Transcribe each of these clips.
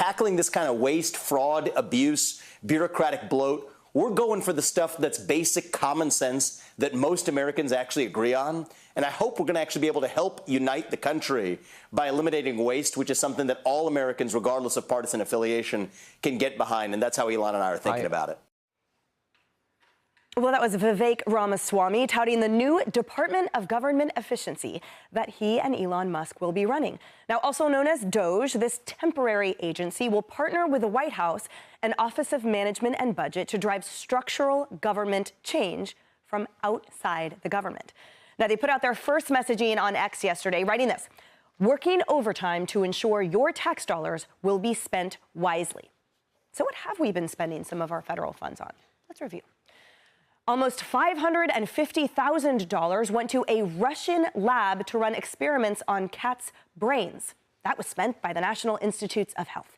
tackling this kind of waste, fraud, abuse, bureaucratic bloat, we're going for the stuff that's basic common sense that most Americans actually agree on. And I hope we're going to actually be able to help unite the country by eliminating waste, which is something that all Americans, regardless of partisan affiliation, can get behind. And that's how Elon and I are thinking about it. Well, that was Vivek Ramaswamy touting the new Department of Government Efficiency that he and Elon Musk will be running. Now, also known as DOGE, this temporary agency will partner with the White House and Office of Management and Budget to drive structural government change from outside the government. Now, they put out their first messaging on X yesterday, writing this: working overtime to ensure your tax dollars will be spent wisely. So what have we been spending some of our federal funds on? Let's review. Almost $550,000 went to a Russian lab to run experiments on cats' brains. That was spent by the National Institutes of Health.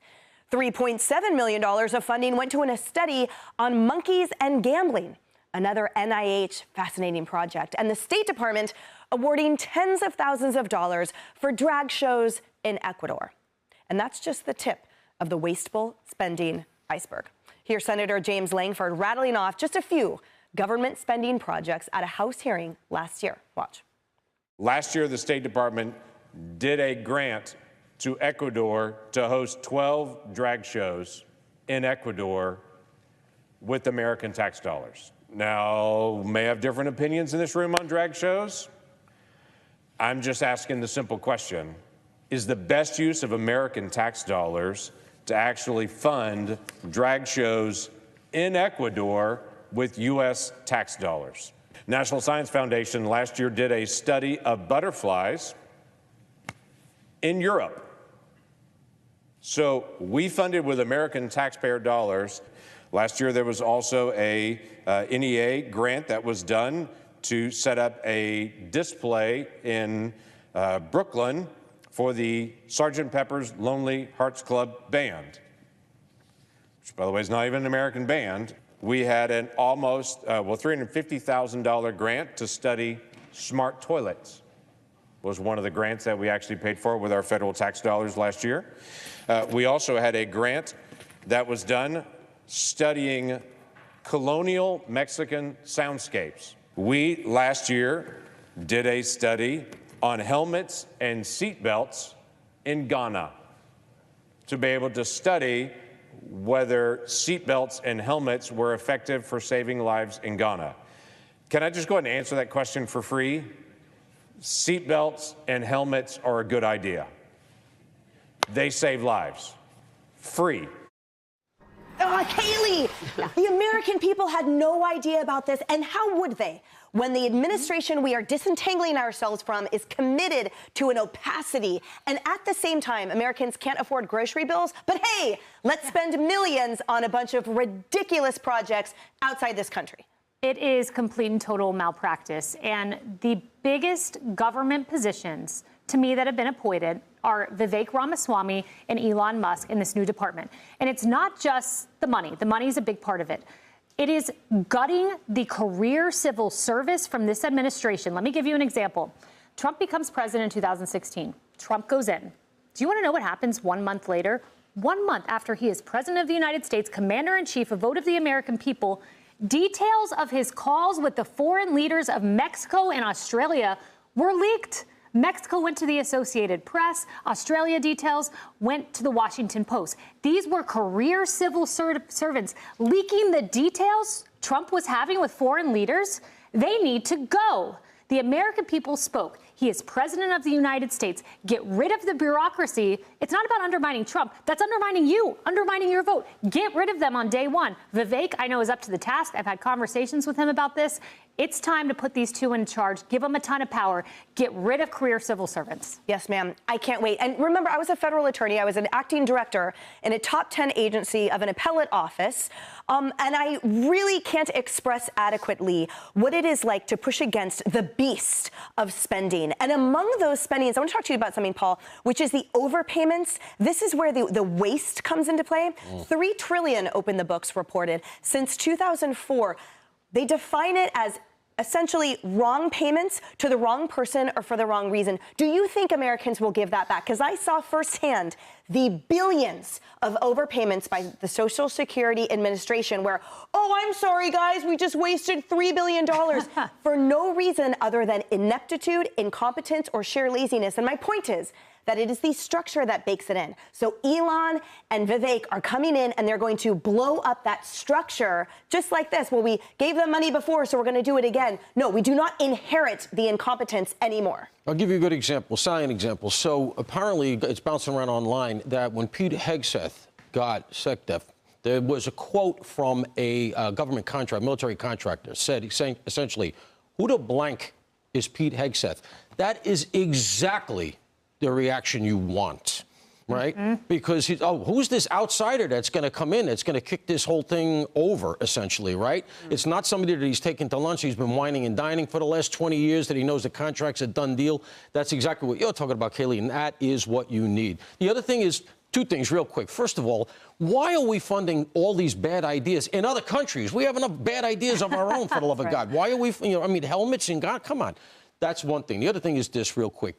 $3.7 million of funding went to a study on monkeys and gambling, another NIH fascinating project. And the State Department awarding tens of thousands of dollars for drag shows in Ecuador. And that's just the tip of the wasteful spending iceberg. Here's Senator James Langford rattling off just a few government spending projects at a House hearing last year. Watch. Last year, the State Department did a grant to Ecuador to host 12 drag shows in Ecuador with American tax dollars. Now, may have different opinions in this room on drag shows. I'm just asking the simple question: is the best use of American tax dollars to actually fund drag shows in Ecuador with U.S. tax dollars? National Science Foundation last year did a study of butterflies in Europe. So we funded with American taxpayer dollars. Last year there was also a NEA grant that was done to set up a display in Brooklyn for the Sgt. Pepper's Lonely Hearts Club Band, which, by the way, is not even an American band. We had an almost, $350,000 grant to study smart toilets. Was one of the grants that we actually paid for with our federal tax dollars last year. We also had a grant that was done studying colonial Mexican soundscapes. We, last year, did a study on helmets and seatbelts in Ghana to be able to study whether seatbelts and helmets were effective for saving lives in Ghana. Can I just go ahead and answer that question for free? Seatbelts and helmets are a good idea. They save lives. Free. Haley, the American people had no idea about this, and how would they when the administration we are disentangling ourselves from is committed to an opacity, and at the same time Americans can't afford grocery bills? But hey, let's spend millions on a bunch of ridiculous projects outside this country. It is complete and total malpractice, and the biggest government positions to me that have been appointed are Vivek Ramaswamy and Elon Musk in this new department. And it's not just the money. The money is a big part of it. It is gutting the career civil service from this administration. Let me give you an example. Trump becomes president in 2016. Trump goes in. Do you want to know what happens 1 month later? 1 month after he is president of the United States, commander-in-chief, a vote of the American people, details of his calls with the foreign leaders of Mexico and Australia were leaked. Mexico went to the Associated Press. Australia details went to the Washington Post. These were career civil servants leaking the details Trump was having with foreign leaders. They need to go. The American people spoke. He is president of the United States. Get rid of the bureaucracy. It's not about undermining Trump. That's undermining you, undermining your vote. Get rid of them on day one. Vivek, I know, is up to the task. I've had conversations with him about this. It's time to put these two in charge. Give them a ton of power. Get rid of career civil servants. Yes, ma'am. I can't wait. And remember, I was a federal attorney. I was an acting director in a top 10 agency of an appellate office. And I really can't express adequately what it is like to push against the beast of spending. And among those spendings, I want to talk to you about something, Paul, which is the overpayments. This is where the waste comes into play. $3 trillion, Open the Books reported, since 2004. They define it as essentially wrong payments to the wrong person or for the wrong reason. Do you think Americans will give that back? Because I saw firsthand the billions of overpayments by the Social Security Administration where, oh, I'm sorry, guys, we just wasted $3 billion for no reason other than ineptitude, incompetence, or sheer laziness. And my point is that it is the structure that bakes it in. So Elon and Vivek are coming in and they're going to blow up that structure just like this. Well, we gave them money before, so we're going to do it again. No, we do not inherit the incompetence anymore. I'll give you a good example, salient example. So apparently it's bouncing around online that when Pete Hegseth got SecDef, there was a quote from a government contract, military contractor, saying essentially, who the blank is Pete Hegseth? That is exactly the reaction you want, right? Mm-hmm. Because who's this outsider that's going to come in, that's going to kick this whole thing over, essentially, right? Mm-hmm. It's not somebody that he's taken to lunch. He's been whining and dining for the last 20 years, that he knows the contract's a done deal. That's exactly what you're talking about, Kaylee, and that is what you need. The other thing is, two things real quick. First of all, why are we funding all these bad ideas in other countries? We have enough bad ideas of our own, for the love of God. Why are we, helmets and God, come on. That's one thing. The other thing is this, real quick.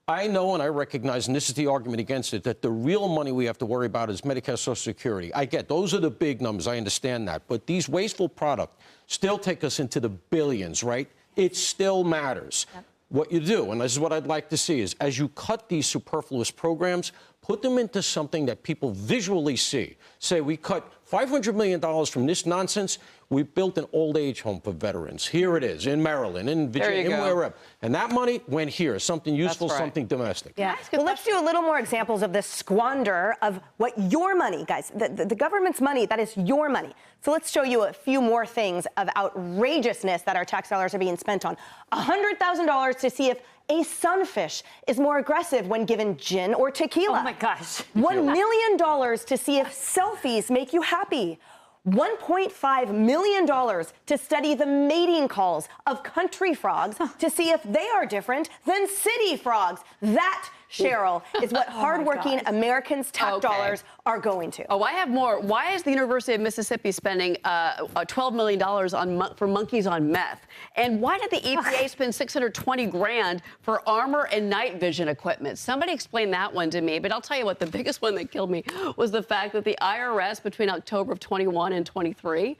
I know and I recognize, and this is the argument against it, that the real money we have to worry about is Medicare, Social Security. I get those are the big numbers. I understand that. But these wasteful products still take us into the billions, right? It still matters. Yep. What you do, and this is what I'd like to see, is as you cut these superfluous programs, put them into something that people visually see. Say, we cut $500 million from this nonsense. We built an old age home for veterans. Here it is, in Maryland, in Virginia, in wherever. And that money went here, something useful, something domestic. Yeah. Well, let's do a little more examples of this squander of what your money, guys, the government's money, that is your money. So let's show you a few more things of outrageousness that our tax dollars are being spent on. $100,000 to see if a sunfish is more aggressive when given gin or tequila. Oh, my gosh. $1 million to see if selfies make you happy. $1.5 million to study the mating calls of country frogs to see if they are different than city frogs. That, Cheryl, is what hardworking Americans' tax dollars are going to. Oh, I have more. Why is the University of Mississippi spending $12 million for monkeys on meth? And why did the EPA spend $620 grand for armor and night vision equipment? Somebody explain that one to me. But I'll tell you what, the biggest one that killed me was the fact that the IRS between October of 21 and 23,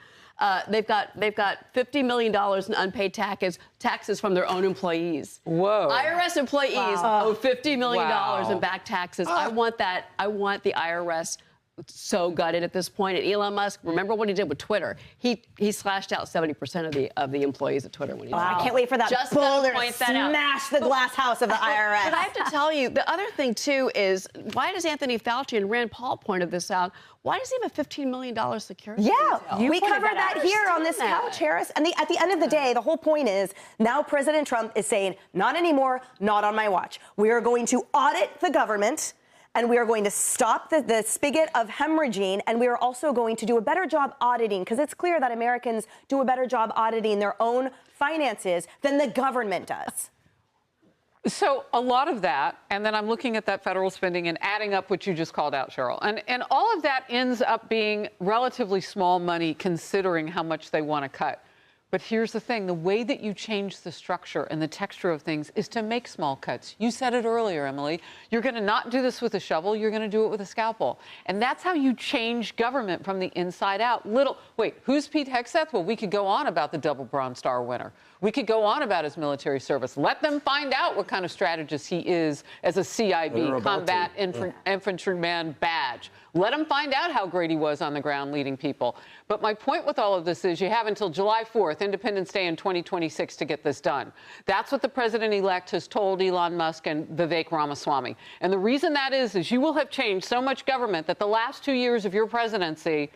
they've got $50 million in unpaid taxes from their own employees. Whoa. IRS employees owe $50 million in back taxes. I want that. I want the IRS so gutted at this point. And Elon Musk, remember what he did with Twitter? He slashed out 70% of the employees at Twitter when he I can't wait for that boulder to smash the glass house of the IRS. But I have to tell you, the other thing, too, is why does Anthony Fauci and Rand Paul pointed this out? Why does he have a $15 million security detail? We covered that here on this couch, Harris. And at the end of the day, the whole point is now President Trump is saying, not anymore, not on my watch. We are going to audit the government, and we are going to stop the spigot of hemorrhaging, and we are also going to do a better job auditing, because it's clear that Americans do a better job auditing their own finances than the government does. So a lot of that, and then I'm looking at that federal spending and adding up what you just called out, Cheryl. And all of that ends up being relatively small money considering how much they want to cut. But here's the thing, the way that you change the structure and the texture of things is to make small cuts. You said it earlier, Emily. You're going to not do this with a shovel, you're going to do it with a scalpel. And that's how you change government from the inside out. Wait, who's Pete Hegseth? Well, we could go on about the double Bronze Star winner. We could go on about his military service. Let them find out what kind of strategist he is as a CIB, Combat Infantryman badge. Let them find out how great he was on the ground leading people. But my point with all of this is you have until July 4th, Independence Day in 2026, to get this done. That's what the president-elect has told Elon Musk and Vivek Ramaswamy. And the reason that is you will have changed so much government that the last 2 years of your presidency,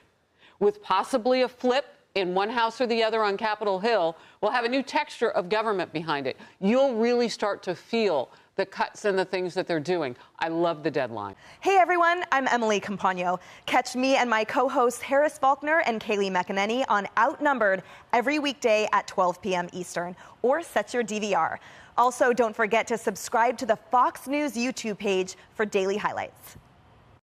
with possibly a flip in one house or the other on Capitol Hill, will have a new texture of government behind it. You'll really start to feel the cuts and the things that they're doing. I love the deadline. Hey, everyone. I'm Emily Campagno. Catch me and my co-hosts Harris Faulkner and Kaylee McEnany on Outnumbered every weekday at 12 p.m. Eastern, or set your DVR. Also, don't forget to subscribe to the Fox News YouTube page for daily highlights.